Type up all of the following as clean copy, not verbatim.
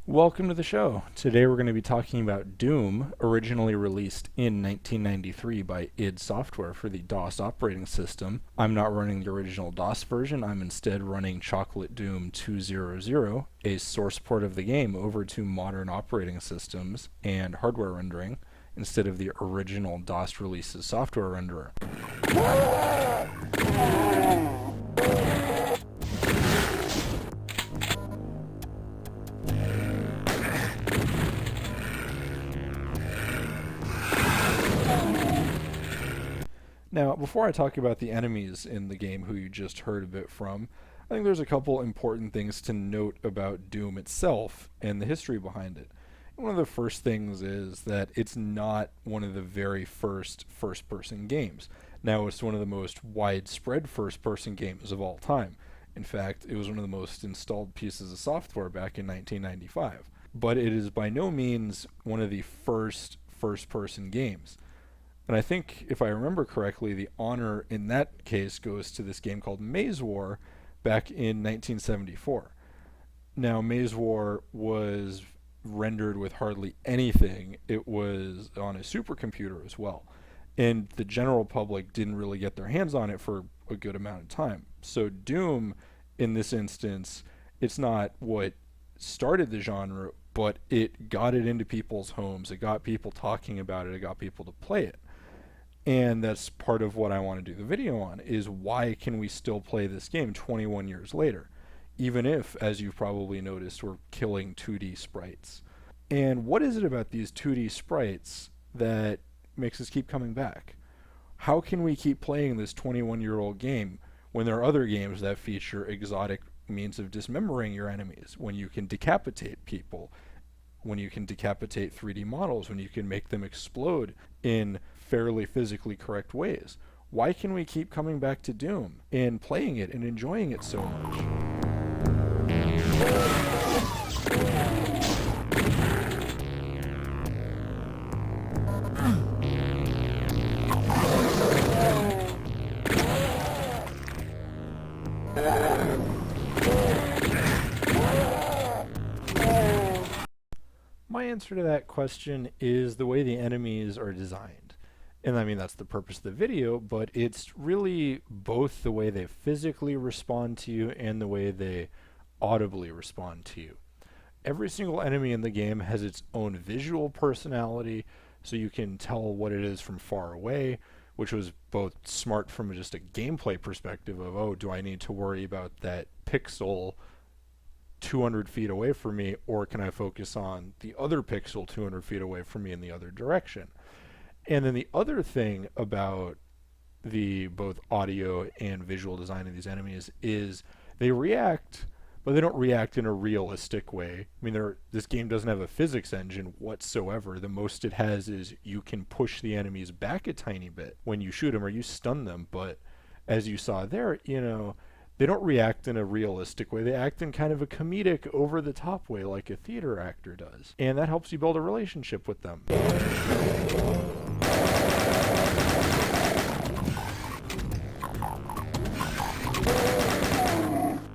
Welcome to the show. Today we're going to be talking about Doom, originally released in 1993 by id Software for the DOS operating system. I'm not running the original DOS version, I'm instead running Chocolate Doom 2.0.0, a source port of the game over to modern operating systems and hardware rendering, instead of the original DOS release's software renderer. Now, before I talk about the enemies in the game who you just heard a bit from, I think there's a couple important things to note about Doom itself and the history behind it. One of the first things is that it's not one of the very first-person games. Now, it's one of the most widespread first-person games of all time. In fact, it was one of the most installed pieces of software back in 1995. But it is by no means one of the first-person games. And I think, if I remember correctly, the honor in that case goes to this game called Maze War back in 1974. Now, Maze War was rendered with hardly anything. It was on a supercomputer as well. And the general public didn't really get their hands on it for a good amount of time. So Doom, in this instance, it's not what started the genre, but it got it into people's homes. It got people talking about it. It got people to play it. And that's part of what I want to do the video on, is why can we still play this game 21 years later, even if, as you've probably noticed, we're killing 2D sprites. And what is it about these 2D sprites that makes us keep coming back? How can we keep playing this 21-year-old game when there are other games that feature exotic means of dismembering your enemies, when you can decapitate people, when you can decapitate 3D models, when you can make them explode in fairly physically correct ways? Why can we keep coming back to Doom and playing it and enjoying it so much? My answer to that question is the way the enemies are designed. And I mean, that's the purpose of the video, but it's really both the way they physically respond to you and the way they audibly respond to you. Every single enemy in the game has its own visual personality, so you can tell what it is from far away, which was both smart from just a gameplay perspective of, oh, do I need to worry about that pixel 200 feet away from me, or can I focus on the other pixel 200 feet away from me in the other direction? And then the other thing about the both audio and visual design of these enemies is they react, but they don't react in a realistic way. I mean, this game doesn't have a physics engine whatsoever. The most it has is you can push the enemies back a tiny bit when you shoot them or you stun them, but as you saw there, they don't react in a realistic way. They act in kind of a comedic, over-the-top way like a theater actor does. And that helps you build a relationship with them.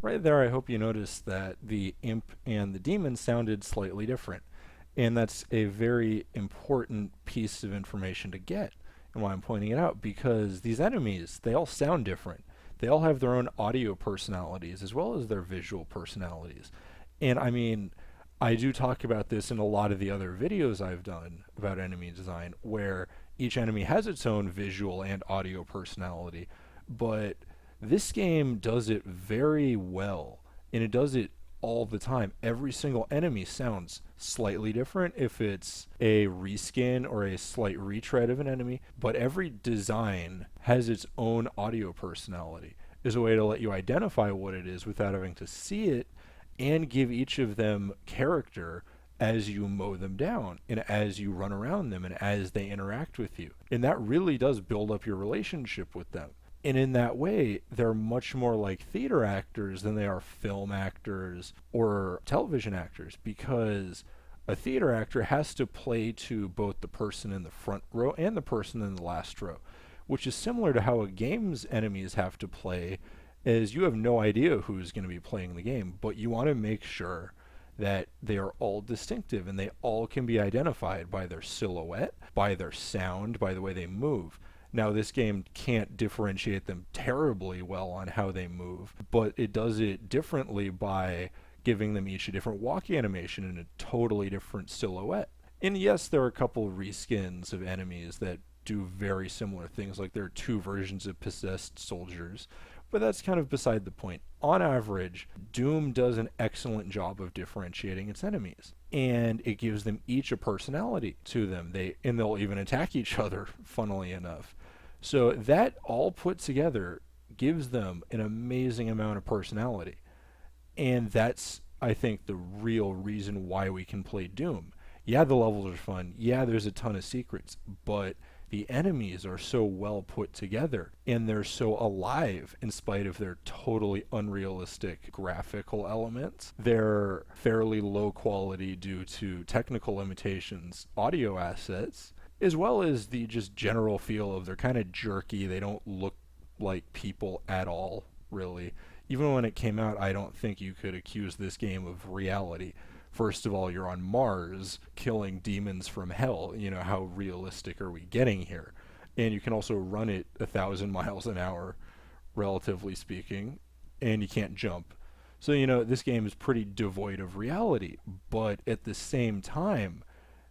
Right there, I hope you noticed that the imp and the demon sounded slightly different. And that's a very important piece of information to get, and why I'm pointing it out, because these enemies, they all sound different. They all have their own audio personalities as well as their visual personalities. And I mean, I do talk about this in a lot of the other videos I've done about enemy design, where each enemy has its own visual and audio personality, but this game does it very well, and it does it all the time. Every single enemy sounds slightly different if it's a reskin or a slight retread of an enemy, but every design has its own audio personality. There's a way to let you identify what it is without having to see it, and give each of them character as you mow them down and as you run around them and as they interact with you. And that really does build up your relationship with them. And in that way, they're much more like theater actors than they are film actors or television actors, because a theater actor has to play to both the person in the front row and the person in the last row, which is similar to how a game's enemies have to play is you have no idea who's going to be playing the game, but you want to make sure that they are all distinctive and they all can be identified by their silhouette, by their sound, by the way they move. Now, this game can't differentiate them terribly well on how they move, but it does it differently by giving them each a different walk animation and a totally different silhouette. And yes, there are a couple of reskins of enemies that do very similar things, like there are two versions of possessed soldiers, but that's kind of beside the point. On average, Doom does an excellent job of differentiating its enemies, and it gives them each a personality to them. They'll even attack each other, funnily enough. So that all put together gives them an amazing amount of personality. And that's, I think, the real reason why we can play Doom. Yeah, the levels are fun. Yeah, there's a ton of secrets, but the enemies are so well put together and they're so alive in spite of their totally unrealistic graphical elements. They're fairly low quality due to technical limitations, audio assets, as well as the just general feel of they're kind of jerky. They don't look like people at all, really. Even when it came out, I don't think you could accuse this game of reality. First of all, you're on Mars killing demons from hell. You know, how realistic are we getting here? And you can also run it 1,000 miles an hour, relatively speaking, and you can't jump. So, this game is pretty devoid of reality. But at the same time,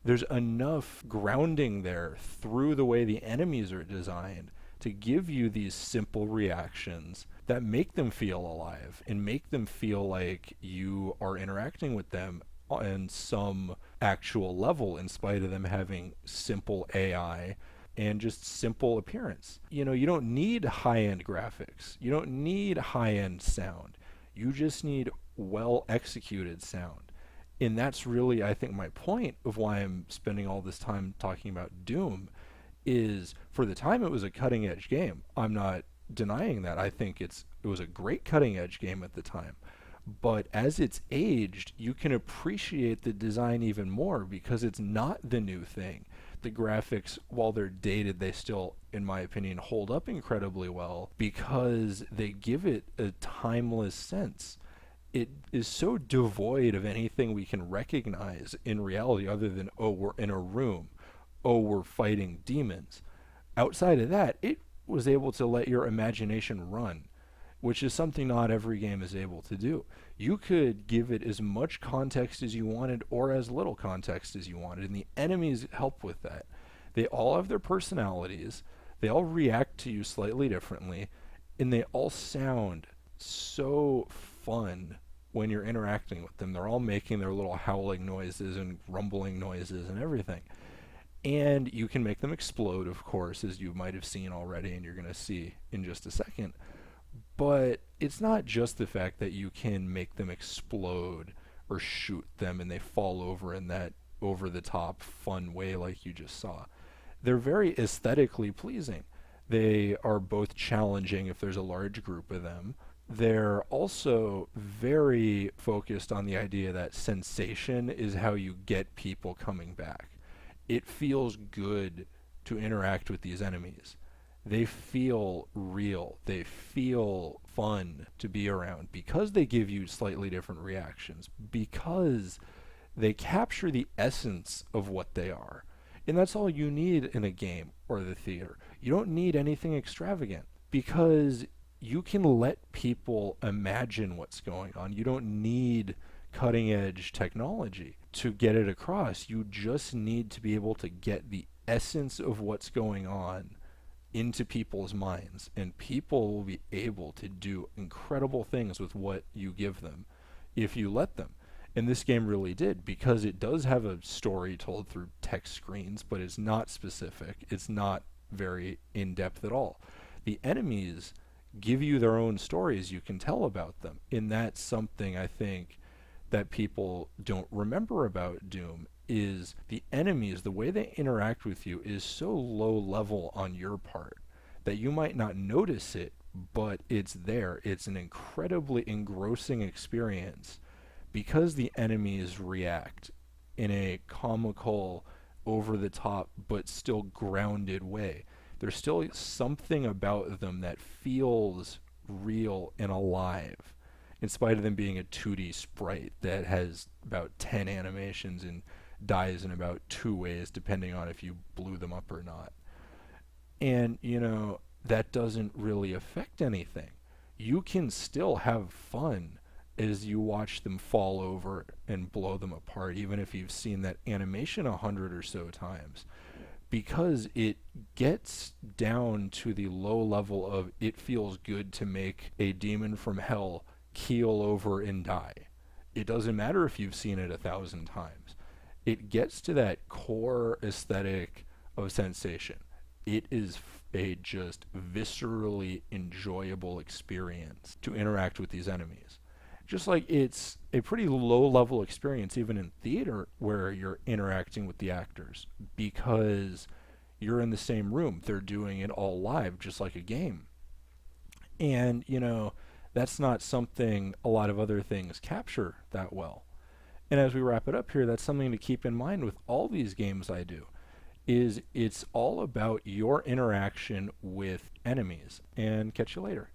there's enough grounding there through the way the enemies are designed to give you these simple reactions that make them feel alive and make them feel like you are interacting with them on some actual level, in spite of them having simple AI and just simple appearance. You don't need high-end graphics. You don't need high-end sound. You just need well executed sound. And that's really, I think, my point of why I'm spending all this time talking about Doom, is for the time it was a cutting edge game. I'm not denying that. I think it was a great cutting edge game at the time. But as it's aged, you can appreciate the design even more because it's not the new thing. The graphics, while they're dated, they still, in my opinion, hold up incredibly well because they give it a timeless sense. It is so devoid of anything we can recognize in reality other than, oh, we're in a room. Oh, we're fighting demons. Outside of that, it was able to let your imagination run, which is something not every game is able to do. You could give it as much context as you wanted or as little context as you wanted, and the enemies help with that. They all have their personalities, they all react to you slightly differently, and they all sound so fun when you're interacting with them. They're all making their little howling noises and rumbling noises and everything. And you can make them explode, of course, as you might have seen already and you're going to see in just a second. But it's not just the fact that you can make them explode or shoot them and they fall over in that over-the-top fun way like you just saw. They're very aesthetically pleasing. They are both challenging if there's a large group of them. They're also very focused on the idea that sensation is how you get people coming back. It feels good to interact with these enemies. They feel real. They feel fun to be around because they give you slightly different reactions, because they capture the essence of what they are. And that's all you need in a game or the theater. You don't need anything extravagant because you can let people imagine what's going on. You don't need cutting edge technology to get it across. You just need to be able to get the essence of what's going on into people's minds, and people will be able to do incredible things with what you give them if you let them. And this game really did, because it does have a story told through text screens, but it's not specific. It's not very in-depth at all. The enemies give you their own stories you can tell about them, and that's something I think that people don't remember about Doom. Is the enemies, the way they interact with you is so low level on your part that you might not notice it, but it's there. It's an incredibly engrossing experience because the enemies react in a comical, over the top, but still grounded way. There's still something about them that feels real and alive, in spite of them being a 2D sprite that has about 10 animations and dies in about 2 ways, depending on if you blew them up or not. And, that doesn't really affect anything. You can still have fun as you watch them fall over and blow them apart, even if you've seen that animation 100 or so times, because it gets down to the low level of it feels good to make a demon from hell keel over and die. It doesn't matter if you've seen it 1,000 times. It gets to that core aesthetic of sensation. It is a just viscerally enjoyable experience to interact with these enemies. Just like it's a pretty low level experience even in theater where you're interacting with the actors because you're in the same room. They're doing it all live just like a game. And, that's not something a lot of other things capture that well. And as we wrap it up here, that's something to keep in mind with all these games I do is it's all about your interaction with enemies. And catch you later.